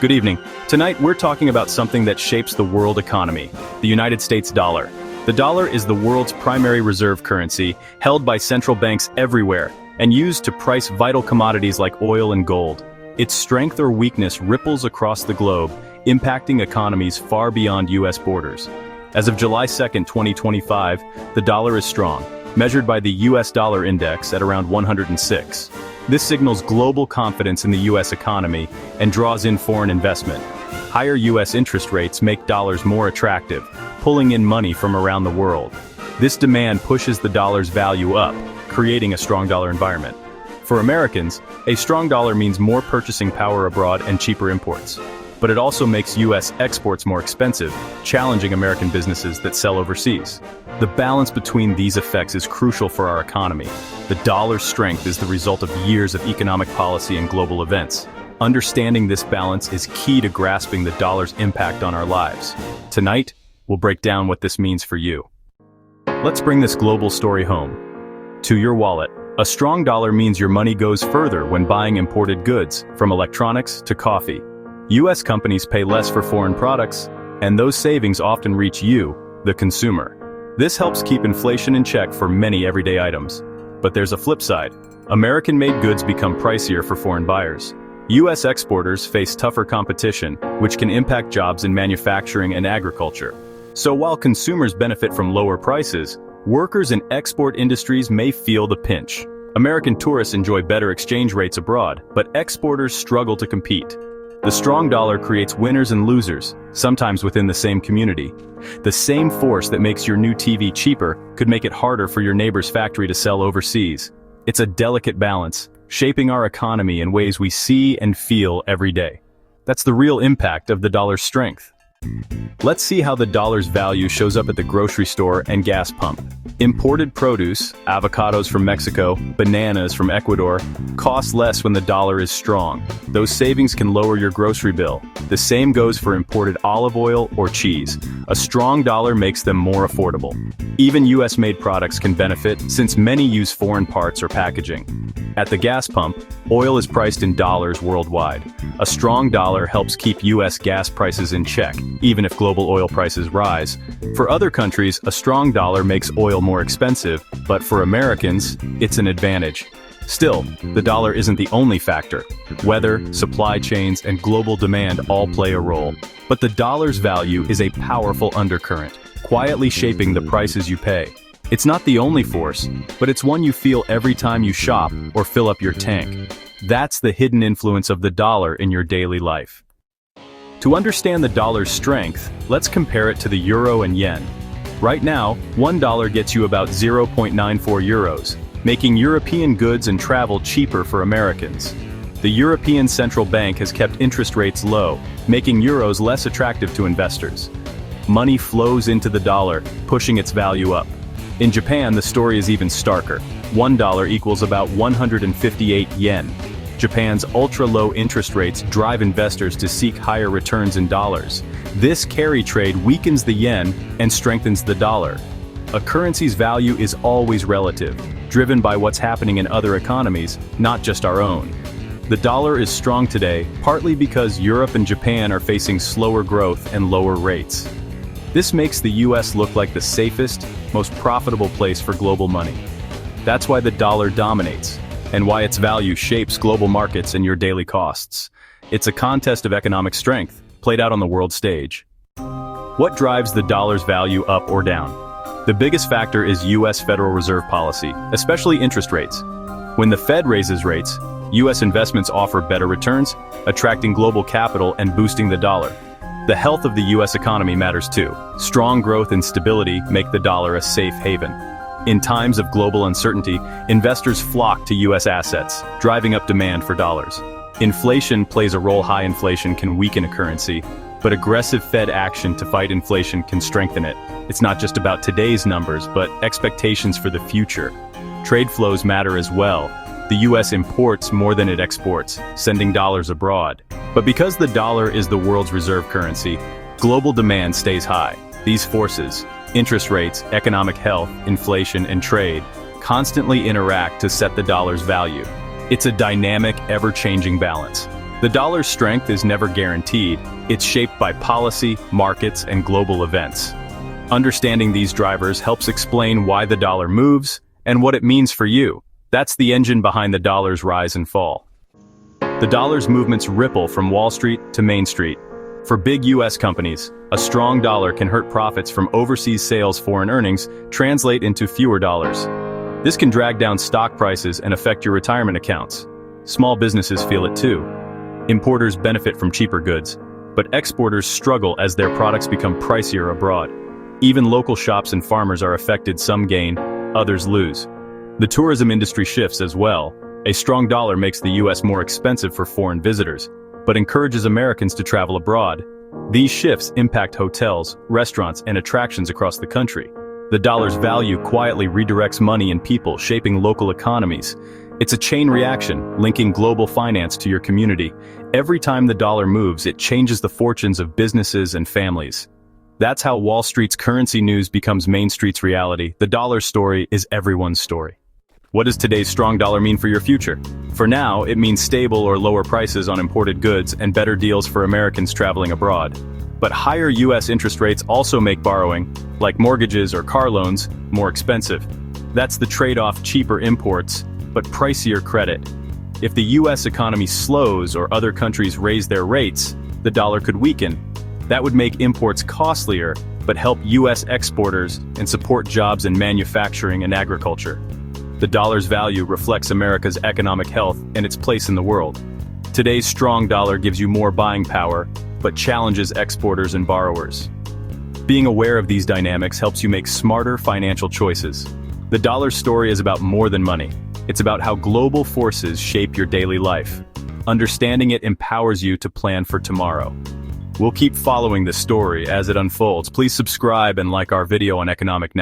Good evening. Tonight we're talking about something that shapes the world economy, the United States dollar. The dollar is the world's primary reserve currency, held by central banks everywhere, and used to price vital commodities like oil and gold. Its strength or weakness ripples across the globe, impacting economies far beyond U.S. borders. As of July 2, 2025, the dollar is strong, measured by the U.S. dollar index at around 106. This signals global confidence in the U.S. economy and draws in foreign investment. Higher U.S. interest rates make dollars more attractive, pulling in money from around the world. This demand pushes the dollar's value up, creating a strong dollar environment. For Americans, a strong dollar means more purchasing power abroad and cheaper imports. But it also makes U.S. exports more expensive, challenging American businesses that sell overseas. The balance between these effects is crucial for our economy. The dollar's strength is the result of years of economic policy and global events. Understanding this balance is key to grasping the dollar's impact on our lives. Tonight, we'll break down what this means for you. Let's bring this global story home. To your wallet. A strong dollar means your money goes further when buying imported goods, from electronics to coffee. U.S. companies pay less for foreign products, and those savings often reach you, the consumer. This helps keep inflation in check for many everyday items. But there's a flip side. American-made goods become pricier for foreign buyers. U.S. exporters face tougher competition, which can impact jobs in manufacturing and agriculture. So while consumers benefit from lower prices, workers in export industries may feel the pinch. American tourists enjoy better exchange rates abroad, but exporters struggle to compete. The strong dollar creates winners and losers, sometimes within the same community. The same force that makes your new TV cheaper could make it harder for your neighbor's factory to sell overseas. It's a delicate balance, shaping our economy in ways we see and feel every day. That's the real impact of the dollar's strength. Let's see how the dollar's value shows up at the grocery store and gas pump. Imported produce, avocados from Mexico, bananas from Ecuador, cost less when the dollar is strong. Those savings can lower your grocery bill. The same goes for imported olive oil or cheese. A strong dollar makes them more affordable. Even US-made products can benefit since many use foreign parts or packaging. At the gas pump, oil is priced in dollars worldwide. A strong dollar helps keep US gas prices in check, even if global oil prices rise. For other countries, a strong dollar makes oil more expensive, but for Americans, it's an advantage. Still, the dollar isn't the only factor. Weather, supply chains, and global demand all play a role. But the dollar's value is a powerful undercurrent, quietly shaping the prices you pay. It's not the only force, but it's one you feel every time you shop or fill up your tank. That's the hidden influence of the dollar in your daily life. To understand the dollar's strength, let's compare it to the euro and yen. Right now, $1 gets you about 0.94 euros, making European goods and travel cheaper for Americans. The European Central Bank has kept interest rates low, making euros less attractive to investors. Money flows into the dollar, pushing its value up. In Japan, the story is even starker. $1 equals about 158 yen. Japan's ultra-low interest rates drive investors to seek higher returns in dollars. This carry trade weakens the yen and strengthens the dollar. A currency's value is always relative, driven by what's happening in other economies, not just our own. The dollar is strong today, partly because Europe and Japan are facing slower growth and lower rates. This makes the US look like the safest, most profitable place for global money. That's why the dollar dominates, and why its value shapes global markets and your daily costs. It's a contest of economic strength, played out on the world stage. What drives the dollar's value up or down? The biggest factor is US Federal Reserve policy, especially interest rates. When the Fed raises rates, US investments offer better returns, attracting global capital and boosting the dollar. The health of the US economy matters too. Strong growth and stability make the dollar a safe haven. In times of global uncertainty, investors flock to US assets, driving up demand for dollars. Inflation plays a role. High inflation can weaken a currency, but aggressive Fed action to fight inflation can strengthen it. It's not just about today's numbers, but expectations for the future. Trade flows matter as well. The US imports more than it exports, sending dollars abroad. But because the dollar is the world's reserve currency, global demand stays high. These forces, interest rates, economic health, inflation, and trade, constantly interact to set the dollar's value. It's a dynamic, ever-changing balance. The dollar's strength is never guaranteed. It's shaped by policy, markets, and global events. Understanding these drivers helps explain why the dollar moves and what it means for you. That's the engine behind the dollar's rise and fall. The dollar's movements ripple from Wall Street to Main Street. For big U.S. companies, a strong dollar can hurt profits from overseas sales. Foreign earnings translate into fewer dollars. This can drag down stock prices and affect your retirement accounts. Small businesses feel it too. Importers benefit from cheaper goods, but exporters struggle as their products become pricier abroad. Even local shops and farmers are affected. Some gain, others lose. The tourism industry shifts as well. A strong dollar makes the U.S. more expensive for foreign visitors, but encourages Americans to travel abroad. These shifts impact hotels, restaurants, and attractions across the country. The dollar's value quietly redirects money and people, shaping local economies. It's a chain reaction, linking global finance to your community. Every time the dollar moves, it changes the fortunes of businesses and families. That's how Wall Street's currency news becomes Main Street's reality. The dollar story is everyone's story. What does today's strong dollar mean for your future? For now, it means stable or lower prices on imported goods and better deals for Americans traveling abroad. But higher U.S. interest rates also make borrowing, like mortgages or car loans, more expensive. That's the trade-off: cheaper imports, but pricier credit. If the U.S. economy slows or other countries raise their rates, the dollar could weaken. That would make imports costlier, but help U.S. exporters and support jobs in manufacturing and agriculture. The dollar's value reflects America's economic health and its place in the world. Today's strong dollar gives you more buying power, but challenges exporters and borrowers. Being aware of these dynamics helps you make smarter financial choices. The dollar story is about more than money. It's about how global forces shape your daily life. Understanding it empowers you to plan for tomorrow. We'll keep following this story as it unfolds. Please subscribe and like our video on Economic Now.